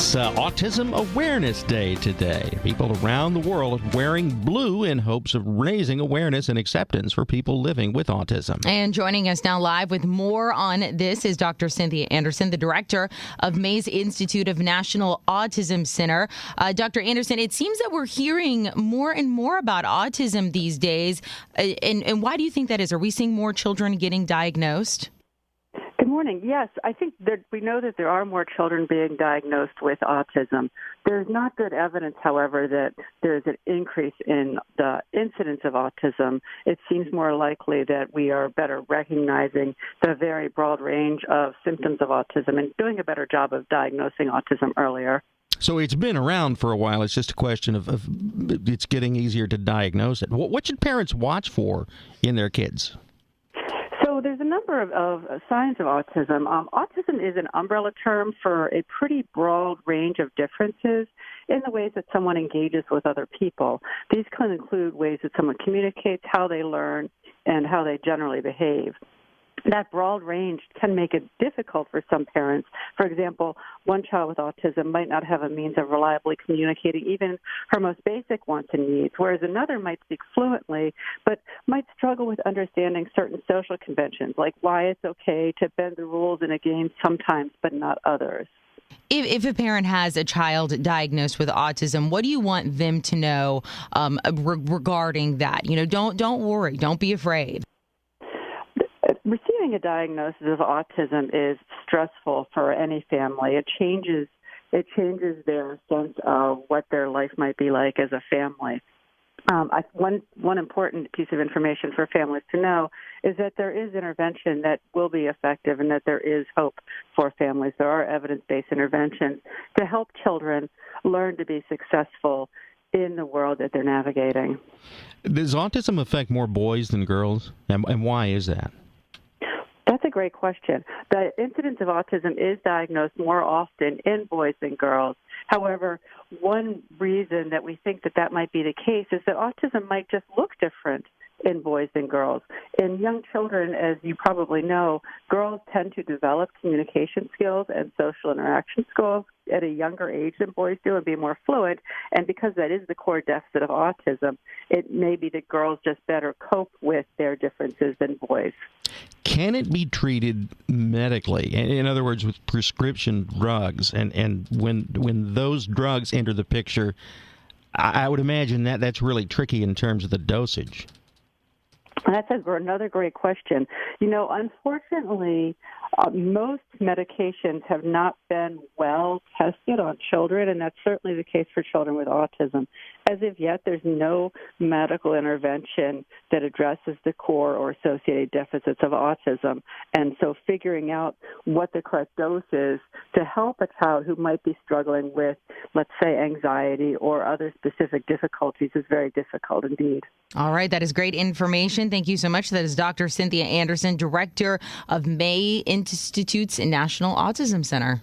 It's Autism Awareness Day today. People around the world are wearing blue in hopes of raising awareness and acceptance for people living with autism. And joining us now live with more on this is Dr. Cynthia Anderson, the director of May's Institute of National Autism Center. Dr. Anderson, it seems that we're hearing more and more about autism these days. And why do you think that is? Are we seeing more children getting diagnosed? Good morning. Yes, I think that we know that there are more children being diagnosed with autism. There's not good evidence, however, that there's an increase in the incidence of autism. It seems more likely that we are better recognizing the very broad range of symptoms of autism and doing a better job of diagnosing autism earlier. So it's been around for a while. It's just a question of it's getting easier to diagnose it. What should parents watch for in their kids? So there's a number of signs of autism. Autism is an umbrella term for a pretty broad range of differences in the ways that someone engages with other people. These can include ways that someone communicates, how they learn, and how they generally behave. That broad range can make it difficult for some parents. For example, one child with autism might not have a means of reliably communicating even her most basic wants and needs, whereas another might speak fluently but might struggle with understanding certain social conventions, like why it's okay to bend the rules in a game sometimes but not others. If a parent has a child diagnosed with autism, what do you want them to know regarding that? You know, don't worry, don't be afraid. Receiving a diagnosis of autism is stressful for any family. It changes their sense of what their life might be like as a family. One important piece of information for families to know is that there is intervention that will be effective and that there is hope for families. There are evidence-based interventions to help children learn to be successful in the world that they're navigating. Does autism affect more boys than girls, and why is that? That's a great question. The incidence of autism is diagnosed more often in boys than girls. However, one reason that we think that might be the case is that autism might just look different in boys than girls. In young children, as you probably know, girls tend to develop communication skills and social interaction skills at a younger age than boys do and be more fluent. And because that is the core deficit of autism, it may be that girls just better cope with their differences than boys. Can it be treated medically? In other words, with prescription drugs? And when those drugs enter the picture, I would imagine that's really tricky in terms of the dosage. That's another great question. You know, unfortunately, most medications have not been well tested on children, and that's certainly the case for children with autism. As of yet, there's no medical intervention that addresses the core or associated deficits of autism. And so figuring out what the correct dose is to help a child who might be struggling with, let's say, anxiety or other specific difficulties is very difficult indeed. All right, that is great information. Thank you so much. That is Dr. Cynthia Anderson, director of May Institute's National Autism Center.